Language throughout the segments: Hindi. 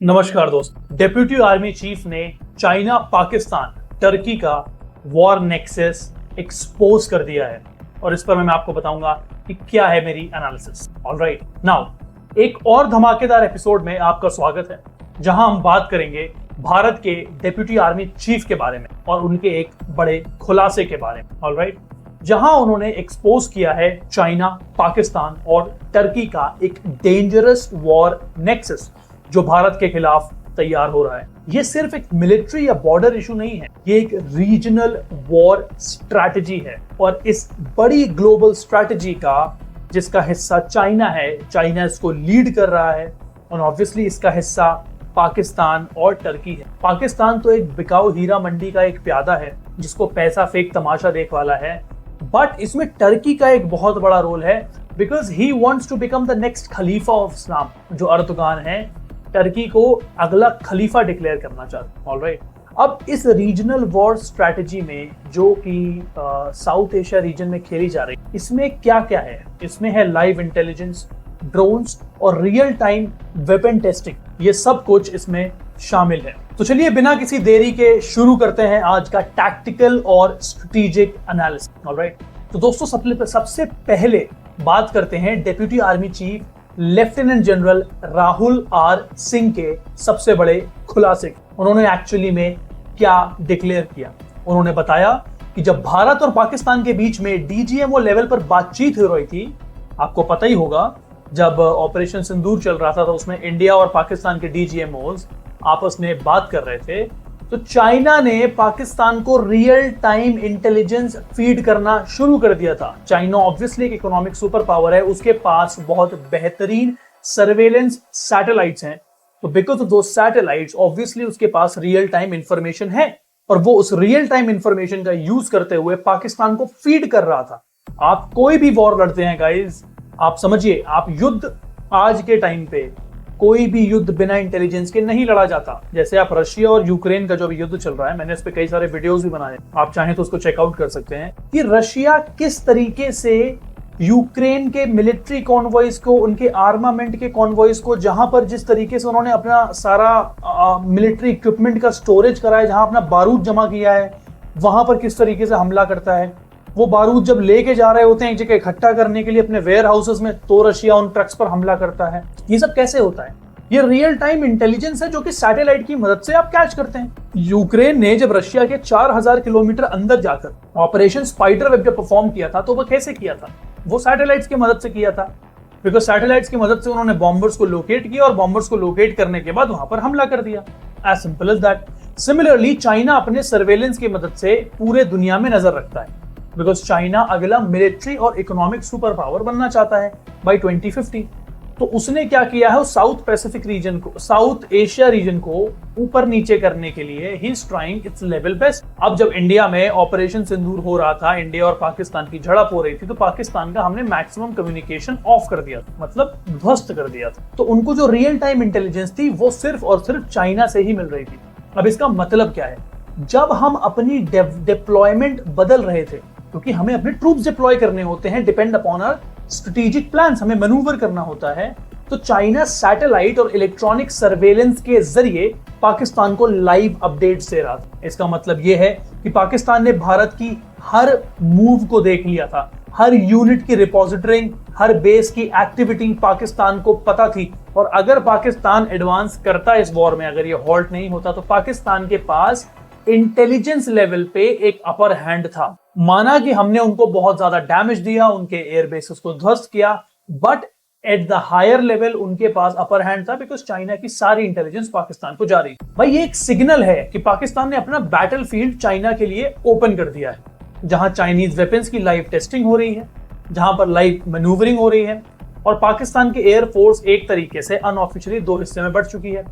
नमस्कार दोस्त। डेप्यूटी आर्मी चीफ ने चाइना पाकिस्तान टर्की का वॉर नेक्सस एक्सपोज कर दिया है और इस पर मैं आपको बताऊंगा कि क्या है मेरी एनालिसिस। ऑलराइट, नाउ एक और धमाकेदार एपिसोड में आपका स्वागत है जहां हम बात करेंगे भारत के डेप्यूटी आर्मी चीफ के बारे में और उनके एक बड़े खुलासे के बारे में। ऑलराइट, जहां उन्होंने एक्सपोज किया है चाइना, पाकिस्तान और टर्की का एक डेंजरस वॉर नेक्सस जो भारत के खिलाफ तैयार हो रहा है। ये सिर्फ एक मिलिट्री या बॉर्डर इशू नहीं है, ये एक रीजनल वॉर स्ट्रैटेजी है और इस बड़ी ग्लोबल स्ट्रैटेजी का जिसका हिस्सा चाइना है, चाइना इसको लीड कर रहा है और ऑब्वियसली इसका हिस्सा पाकिस्तान और टर्की है। पाकिस्तान तो एक बिकाऊ हीरा मंडी का एक प्यादा है जिसको पैसा फेंक तमाशा देख वाला है, बट इसमें टर्की का एक बहुत बड़ा रोल है because he wants to become the next खलीफा ऑफ इस्लाम। जो अर्दोगान है टर्की को अगला खलीफा डिक्लेयर करना चाहते हैं। ऑलराइट, अब इस रीजनल वॉर स्ट्रैटेजी में जो कि साउथ एशिया रीजन में खेली जा रही है, इसमें क्या क्या है? इसमें है लाइव इंटेलिजेंस, ड्रोन्स और रियल टाइम वेपन टेस्टिंग। ये सब कुछ इसमें शामिल है। तो चलिए बिना किसी देरी के शुरू करते हैं आज का टैक्टिकल और स्ट्रेटेजिक एनालिसिस। ऑलराइट, तो दोस्तों सबसे पहले बात करते हैं deputy army chief lieutenant general Rahul R Singh के सबसे बड़े खुलासे। उन्होंने एक्चुअली में क्या डिक्लेयर किया? उन्होंने बताया कि जब भारत और पाकिस्तान के बीच में डीजीएमओ लेवल पर बातचीत हो रही थी, आपको पता ही होगा जब ऑपरेशन सिंदूर चल रहा था तो उसमें इंडिया और पाकिस्तान के डीजीएमओज आपस में बात कर रहे थे, तो चाइना ने पाकिस्तान को रियल टाइम इंटेलिजेंस फीड करना शुरू कर दिया था। चाइना ऑब्वियसली एक इकोनॉमिक सुपर पावर है, उसके पास बहुत बेहतरीन सर्वेलेंस सैटेलाइट्स हैं, तो बिकॉज ऑफ दो सैटेलाइट्स ऑब्वियसली उसके पास रियल टाइम इंफॉर्मेशन है और वो उस रियल टाइम इंफॉर्मेशन का यूज करते हुए पाकिस्तान को फीड कर रहा था। आप कोई भी वॉर लड़ते हैं गाइज, आप समझिए, आप युद्ध आज के टाइम पे कोई भी युद्ध बिना इंटेलिजेंस के नहीं लड़ा जाता। जैसे आप रशिया और यूक्रेन का जो भी युद्ध चल रहा है, मैंने इस पे कई सारे वीडियोस भी बनाए, आप चाहें तो उसको चेकआउट कर सकते हैं कि रशिया किस तरीके से यूक्रेन के मिलिट्री कॉन्वॉयज को, उनके आर्मामेंट के कॉन्वॉयज को, जहां पर जिस तरीके से उन्होंने अपना सारा मिलिट्री इक्विपमेंट का स्टोरेज करा है, जहां अपना बारूद जमा किया है, वहां पर किस तरीके से हमला करता है। वो बारूद जब लेके जा रहे होते हैं एक जगह इकट्ठा करने के लिए अपने वेयर हाउसेस में, तो रशिया उन ट्रक्स पर हमला करता है। ये सब कैसे होता है? ये रियल टाइम इंटेलिजेंस है जो कि सैटेलाइट की मदद से आप कैच करते हैं। यूक्रेन ने जब रशिया के 4000 किलोमीटर अंदर जाकर ऑपरेशन स्पाइडर वेब जब परफॉर्म किया था, तो वो कैसे किया था? वो सैटेलाइट्स की मदद से किया था, बिकॉज सैटेलाइट्स की मदद से उन्होंने बॉम्बर्स को लोकेट किया और बॉम्बर्स को लोकेट करने के बाद वहां पर हमला कर दिया। As simple as that. Similarly China अपने सर्वेलेंस की मदद से पूरे दुनिया में नजर रखता है, बिकॉज चाइना अगला मिलिट्री और इकोनॉमिक सुपर पावर बनना चाहता है बाई 2050। तो उसने क्या किया है, साउथ पैसिफिक रीजन को, साउथ एशिया रीजन को ऊपर नीचे करने के लिए he is trying it's level best. अब जब इंडिया में ऑपरेशन सिंदूर हो रहा था, इंडिया और पाकिस्तान की झड़प हो रही थी, तो पाकिस्तान का हमने मैक्सिमम कम्युनिकेशन ऑफ कर दिया था, मतलब ध्वस्त कर दिया था। तो उनको जो रियल टाइम इंटेलिजेंस थी वो सिर्फ और सिर्फ चाइना से ही मिल रही थी। अब इसका मतलब क्या है? जब हम अपनी डिप्लॉयमेंट बदल रहे थे, क्योंकि हमें अपने ट्रूप्स डिप्लॉय करने होते हैं, depend upon our strategic plans, हमें मैन्यूवर करना होता है, तो चाइना सैटेलाइट और इलेक्ट्रॉनिक सर्वेलेंस के जरिए पाकिस्तान को लाइव अपडेट्स दे रहा था। इसका मतलब यह है कि पाकिस्तान ने भारत की हर मूव को देख लिया था, हर यूनिट की रिपोजिटरिंग, हर बेस की एक्टिविटी पाकिस्तान को पता थी। और अगर पाकिस्तान एडवांस करता इस वॉर में, अगर ये हॉल्ट नहीं होता, तो पाकिस्तान के पास इंटेलिजेंस लेवल पे एक अपर हैंड था। माना कि हमने उनको बहुत ज्यादा डैमेज दिया, उनके एयर बेसेस को ध्वस्त किया, but at the higher level उनके पास अपर हैंड था, बिकॉज चाइना की सारी इंटेलिजेंस पाकिस्तान को जा रही थी। भाई ये एक सिग्नल है कि पाकिस्तान ने अपना बैटलफील्ड चाइना के लिए ओपन कर दिया है, जहां चाइनीज वेपन्स की लाइव टेस्टिंग हो रही है, जहां पर लाइव मैन्यूवरिंग हो रही है, और पाकिस्तान की एयरफोर्स एक तरीके से अनऑफिशियली दो हिस्से में बढ़ चुकी है।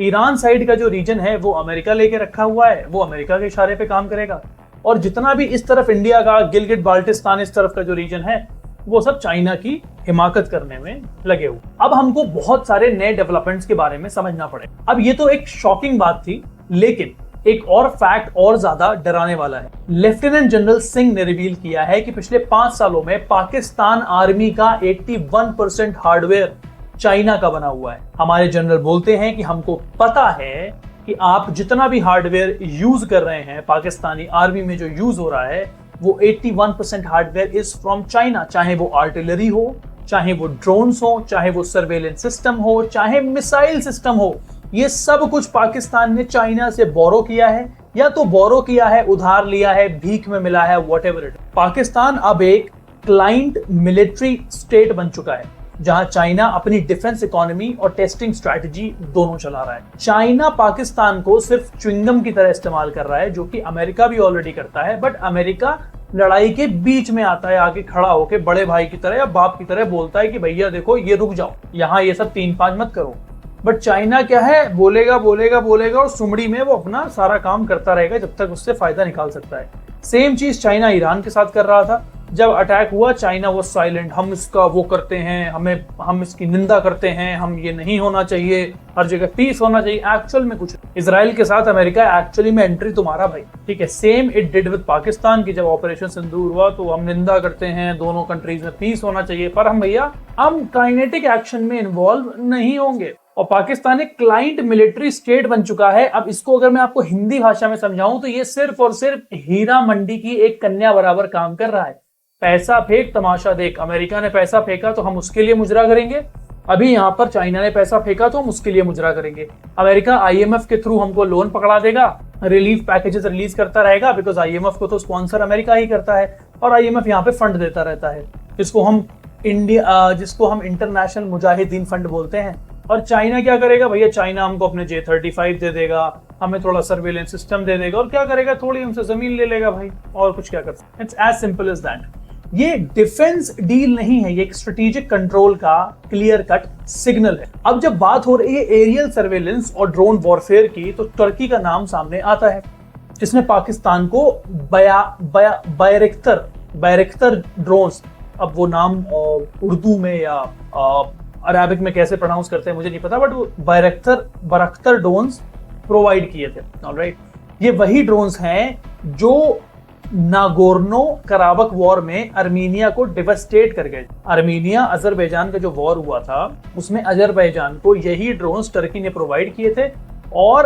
ईरान साइड का जो रीजन है वो अमेरिका लेके रखा हुआ है, वो अमेरिका के इशारे पे काम करेगा, और जितना भी इस तरफ इंडिया का गिलगिट बाल्टिस्तान इस तरफ का जो रीजन है, वो सब चाइना की हिमाकत करने में लगे हुए। अब हमको बहुत सारे नए डेवलपमेंट्स के बारे में समझना पड़ेगा। अब ये तो एक शॉकिंग बात थी, लेकिन एक और फैक्ट और ज्यादा डराने वाला है। लेफ्टिनेंट जनरल सिंह ने रिवील किया है कि पिछले 5 सालों में पाकिस्तान आर्मी का 81% हार्डवेयर चाइना का बना हुआ है। हमारे जनरल बोलते हैं कि हमको पता है कि आप जितना भी हार्डवेयर यूज कर रहे हैं पाकिस्तानी आर्मी में जो यूज हो रहा है वो 81% हार्डवेयर इज फ्रॉम चाइना, चाहे वो आर्टिलरी हो, चाहे वो ड्रोन्स हो, चाहे वो सर्वेलेंस सिस्टम हो, चाहे मिसाइल सिस्टम हो, ये सब कुछ पाकिस्तान ने चाइना से बोरो किया है, या तो बोरो किया है, उधार लिया है, भीख में मिला है, व्हाटएवर इट। पाकिस्तान अब एक क्लाइंट मिलिट्री स्टेट बन चुका है जहां चाइना अपनी डिफेंस इकोनॉमी और टेस्टिंग स्ट्रैटेजी दोनों चला रहा है। चाइना पाकिस्तान को सिर्फ च्युइंगम की तरह इस्तेमाल कर रहा है, जो कि अमेरिका भी ऑलरेडी करता है, बट अमेरिका लड़ाई के बीच में आता है, आगे खड़ा होकर बड़े भाई की तरह या बाप की तरह बोलता है कि भैया देखो ये रुक जाओ, यहाँ ये सब 3-5 मत करो। बट चाइना क्या है, बोलेगा बोलेगा बोलेगा और सुमड़ी में वो अपना सारा काम करता रहेगा जब तक उससे फायदा निकाल सकता है। सेम चीज चाइना ईरान के साथ कर रहा था। जब अटैक हुआ चाइना वो साइलेंट, हम इसका वो करते हैं, हम इसकी निंदा करते हैं, हम ये नहीं होना चाहिए, हर जगह पीस होना चाहिए। एक्चुअल में कुछ इजराइल के साथ अमेरिका एक्चुअली में एंट्री तुम्हारा भाई, ठीक है। Same it did with Pakistan की, जब ऑपरेशन सिंदूर हुआ तो हम निंदा करते हैं, दोनों कंट्रीज में पीस होना चाहिए, पर हम भैया हम काइनेटिक एक्शन में इन्वॉल्व नहीं होंगे। और पाकिस्तान एक क्लाइंट मिलिट्री स्टेट बन चुका है। अब इसको अगर मैं आपको हिंदी भाषा में समझाऊं तो ये सिर्फ और सिर्फ हीरा मंडी की एक कन्या बराबर काम कर रहा है। पैसा फेंक तमाशा देख, अमेरिका ने पैसा फेंका तो हम उसके लिए मुजरा करेंगे, अभी यहाँ पर चाइना ने पैसा फेंका तो हम उसके लिए मुजरा करेंगे। अमेरिका IMF के थ्रू हमको लोन पकड़ा देगा, रिलीफ पैकेजेस रिलीज करता रहेगा, बिकॉज IMF को तो स्पॉन्सर अमेरिका ही करता है और IMF यहाँ पे फंड देता रहता है, जिसको हम इंटरनेशनल मुजाहिदीन फंड बोलते हैं। और चाइना क्या करेगा भैया, चाइना हमको अपने J-35 दे देगा, हमें थोड़ा सर्वेलेंस सिस्टम दे देगा और क्या करेगा, थोड़ी हमसे जमीन ले लेगा भाई, और कुछ क्या कर सकते। It's as simple as that. ये डिफेंस डील नहीं है, ये एक स्ट्रेटेजिक कंट्रोल का क्लियर कट सिग्नल है। अब जब बात हो रही है एरियल सर्वेलेंस और ड्रोन वॉरफेयर की, तो तुर्की का नाम सामने आता है, जिसने पाकिस्तान को बैरक्तर ड्रोन्स, अब वो नाम उर्दू में या अरबिक में कैसे प्रोनाउंस करते हैं मुझे नहीं पता, बट वो बैरक्तर ड्रोन्स प्रोवाइड किए थे। ऑलराइट, ये वही ड्रोन्स हैं जो नागोर्नो कराबख वॉर में अर्मीनिया को डिवास्टेट कर गए। अर्मीनिया अजरबैजान का जो वॉर हुआ था उसमें अजरबैजान को यही ड्रोन्स टर्की ने प्रोवाइड किए थे और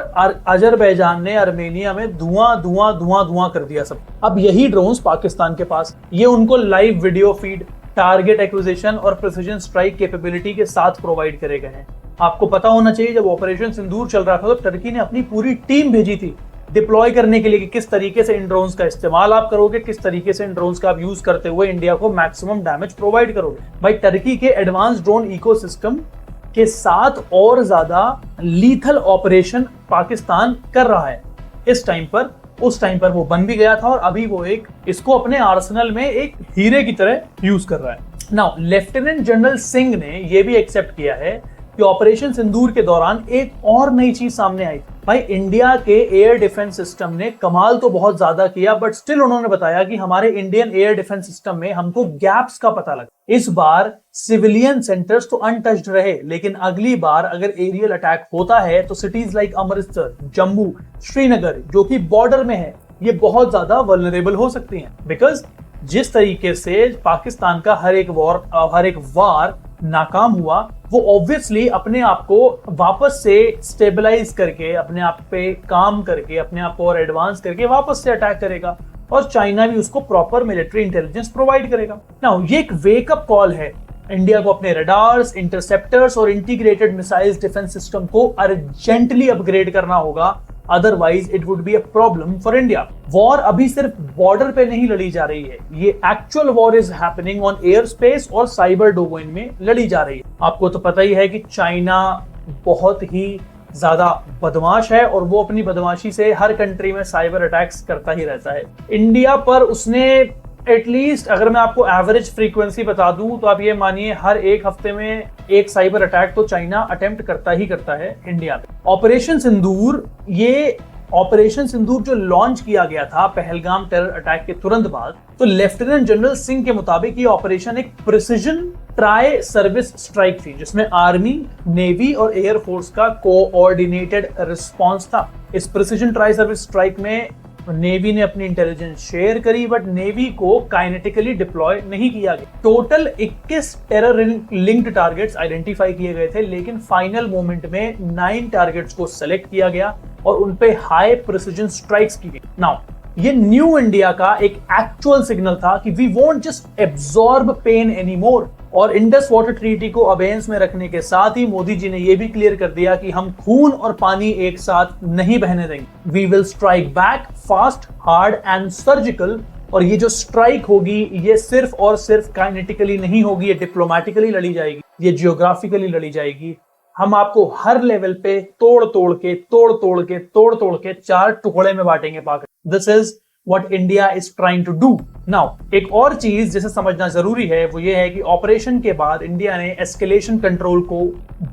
अजरबैजान ने अर्मेनिया में धुआं कर दिया सब। अब यही ड्रोन्स पाकिस्तान के पास, ये उनको live video feed, target acquisition और प्रिसिजन स्ट्राइक कैपेबिलिटी के साथ प्रोवाइड करे गए हैं। आपको पता होना चाहिए जब ऑपरेशन सिंदूर चल रहा था तो टर्की ने अपनी पूरी टीम भेजी थी डिप्लॉय करने के लिए कि किस तरीके से इन ड्रोन्स का इस्तेमाल आप करोगे, किस तरीके से इन ड्रोन्स का आप यूज करते हुए इंडिया को मैक्सिमम डैमेज प्रोवाइड करोगे। भाई टर्की के एडवांस ड्रोन इकोसिस्टम के साथ और ज्यादा लीथल ऑपरेशन पाकिस्तान कर रहा है इस टाइम पर। उस टाइम पर वो बन भी गया था और अभी वो इसको अपने आर्सेनल में एक हीरे की तरह यूज कर रहा है। नाउ लेफ्टिनेंट जनरल सिंह ने ये भी एक्सेप्ट किया है कि ऑपरेशन सिंदूर के दौरान एक और नई चीज सामने आई। भाई इंडिया के एयर डिफेंस सिस्टम ने कमाल तो बहुत ज्यादा किया, बट स्टिल उन्होंने बताया कि हमारे इंडियन एयर डिफेंस सिस्टम में हमको गैप्स का पता लगा। इस बार सिविलियन सेंटर्स तो अनटच्ड रहे, लेकिन अगली बार अगर एरियल अटैक होता है तो सिटीज लाइक अमृतसर, जम्मू, श्रीनगर जो कि बॉर्डर में है, ये बहुत ज्यादा वल्नरेबल हो सकती हैं। बिकॉज जिस तरीके से पाकिस्तान का हर एक वार नाकाम हुआ, वो ऑब्वियसली अपने आप को वापस से स्टेबलाइज करके, अपने आप पे काम करके, अपने आप को और एडवांस करके वापस से अटैक करेगा और चाइना भी उसको प्रॉपर मिलिट्री इंटेलिजेंस प्रोवाइड करेगा। नाउ ये एक वेकअप कॉल है इंडिया को अपने रडार्स, इंटरसेप्टर्स और इंटीग्रेटेड मिसाइल्स डिफेंस सिस्टम को अर्जेंटली अपग्रेड करना होगा, otherwise it would be a problem for India. War अभी सिर्फ बॉर्डर पे नहीं लड़ी जा रही है, ये actual war is happening on air space और साइबर डोमेन में लड़ी जा रही है। आपको तो पता ही है कि चाइना बहुत ही ज्यादा बदमाश है और वो अपनी बदमाशी से हर कंट्री में साइबर अटैक्स करता ही रहता है। इंडिया पर उसने एटलीस्ट, अगर मैं आपको एवरेज फ्रीक्वेंसी बता दूं तो आप ये मानिए हर एक हफ्ते में एक साइबर अटैक तो चाइना अटेम्प्ट करता ही करता है इंडिया पे। ऑपरेशन सिंदूर जो लॉन्च किया गया था पहलगाम टेरर अटैक के तुरंत बाद, तो लेफ्टिनेंट जनरल सिंह के मुताबिक ये ऑपरेशन एक प्रिसिजन ट्राई सर्विस स्ट्राइक थी, जिसमें आर्मी, नेवी और एयर फोर्स का कोऑर्डिनेटेड रिस्पॉन्स था। इस प्रिसिजन ट्राई सर्विस स्ट्राइक में नेवी ने अपनी इंटेलिजेंस शेयर करी, बट नेवी को काइनेटिकली डिप्लॉय नहीं किया गया। Total 21 terror linked targets identify किए गए थे, लेकिन फाइनल मोमेंट में 9 टारगेट्स को सेलेक्ट किया गया और उन पे हाई प्रिसिजन स्ट्राइक्स की गई। नाउ ये न्यू इंडिया का एक एक्चुअल सिग्नल था कि we won't just absorb pain anymore. और इंडस वाटर ट्रीटी को अबेंस में रखने के साथ ही मोदी जी ने यह भी क्लियर कर दिया कि हम खून और पानी एक साथ नहीं बहने देंगे। We will strike back fast, hard and surgical. और ये जो स्ट्राइक होगी ये सिर्फ और सिर्फ काइनेटिकली नहीं होगी, ये डिप्लोमेटिकली लड़ी जाएगी, ये जियोग्राफिकली लड़ी जाएगी। हम आपको हर लेवल पे तोड़ तोड़ के 4 टुकड़े में बांटेंगे पाक। This is what India is trying to do. Now, एक और चीज जिसे समझना जरूरी है वो ये है कि ऑपरेशन के बाद इंडिया ने एस्केलेशन कंट्रोल को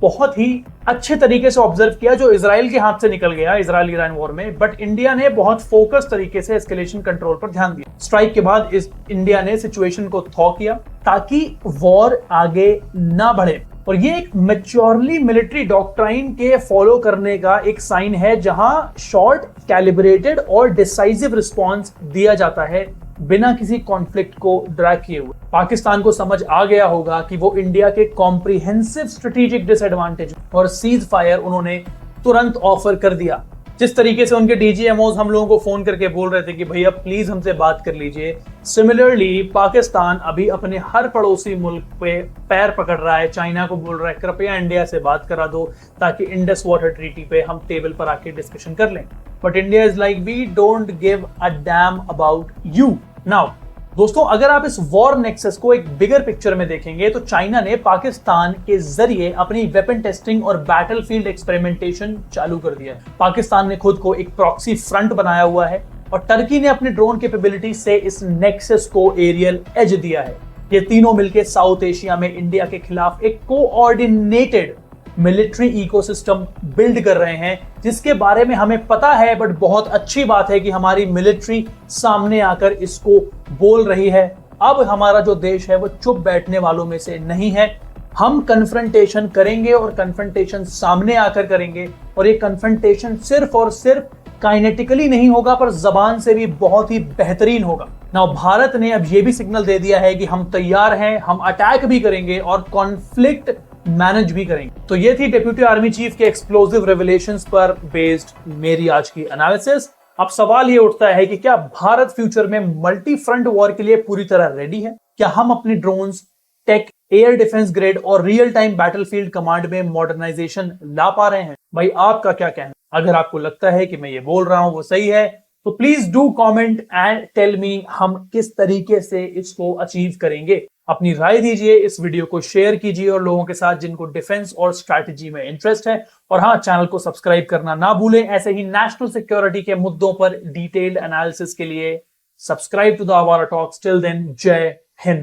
बहुत ही अच्छे तरीके से ऑब्जर्व किया, जो इजराइल के हाथ से निकल गया इजराइल ईरान वॉर में, बट इंडिया ने बहुत फोकस तरीके से एस्केलेशन कंट्रोल पर ध्यान दिया। स्ट्राइक के बाद इंडिया ने सिचुएशन को थॉ किया ताकि वॉर आगे ना बढ़े। और ये एक मैच्योरली मिलिट्री डॉक्ट्राइन के फॉलो करने का एक साइन है, जहां शॉर्ट, कैलिब्रेटेड और डिसाइसिव रिस्पॉन्स दिया जाता है बिना किसी कॉन्फ्लिक्ट को ड्रैग किए हुए। पाकिस्तान को समझ आ गया होगा कि वो इंडिया के कॉम्प्रिहेंसिव स्ट्रेटेजिक डिसएडवांटेज और सीज फायर उन्होंने तुरंत ऑफर कर दिया। जिस तरीके से उनके डीजीएमओज हम लोगों को फोन करके बोल रहे थे कि भैया प्लीज हमसे बात कर लीजिए, सिमिलरली पाकिस्तान अभी अपने हर पड़ोसी मुल्क पे पैर पकड़ रहा है, चाइना को बोल रहा है कृपया इंडिया से बात करा दो ताकि इंडस वाटर ट्रीटी पे हम टेबल पर आके डिस्कशन कर लें। But India is like we don't give a damn about you. Now दोस्तों, अगर आप इस वॉर नेक्सस को एक बिगर पिक्चर में देखेंगे तो चाइना ने पाकिस्तान के जरिए अपनी वेपन टेस्टिंग और बैटलफील्ड एक्सपेरिमेंटेशन चालू कर दिया है। पाकिस्तान ने खुद को एक प्रॉक्सी फ्रंट बनाया हुआ है और टर्की ने अपनी ड्रोन कैपेबिलिटी से इस नेक्सस को एरियल एज दिया है। ये तीनों मिलकर साउथ एशिया में इंडिया के खिलाफ एक कोऑर्डिनेटेड मिलिट्री इकोसिस्टम बिल्ड कर रहे हैं, जिसके बारे में हमें पता है, बट बहुत अच्छी बात है कि हमारी मिलिट्री सामने आकर इसको बोल रही है। अब हमारा जो देश है वो चुप बैठने वालों में से नहीं है। हम कन्फ्रंटेशन करेंगे और कन्फ्रंटेशन सामने आकर करेंगे, और ये कन्फ्रंटेशन सिर्फ और सिर्फ काइनेटिकली नहीं होगा पर जबान से भी बहुत ही बेहतरीन होगा। नाउ भारत ने अब ये भी सिग्नल दे दिया है कि हम तैयार हैं, हम अटैक भी करेंगे और कॉन्फ्लिक्ट मैनेज भी करेंगे। तो ये थी डिप्यूटी आर्मी चीफ के एक्सप्लोसिव रेवलेशंस पर बेस्ड मेरी आज की एनालिसिस। अब सवाल ये उठता है कि क्या भारत फ्यूचर में मल्टी फ्रंट वॉर के लिए पूरी तरह रेडी है? क्या हम अपनी drones, tech, air defence grade और रियल टाइम बैटलफील्ड कमांड में मॉडर्नाइजेशन ला पा रहे हैं? भाई आपका क्या कहना? अगर आपको लगता है कि मैं ये बोल रहा हूं वो सही है तो please do comment and tell me हम किस तरीके से इसको अचीव करेंगे। अपनी राय दीजिए, इस वीडियो को शेयर कीजिए और लोगों के साथ जिनको डिफेंस और स्ट्रैटेजी में इंटरेस्ट है। और हाँ, चैनल को सब्सक्राइब करना ना भूलें। ऐसे ही नेशनल सिक्योरिटी के मुद्दों पर डिटेल्ड एनालिसिस के लिए सब्सक्राइब टू द आवारा टॉक्स। टिल देन, जय हिंद।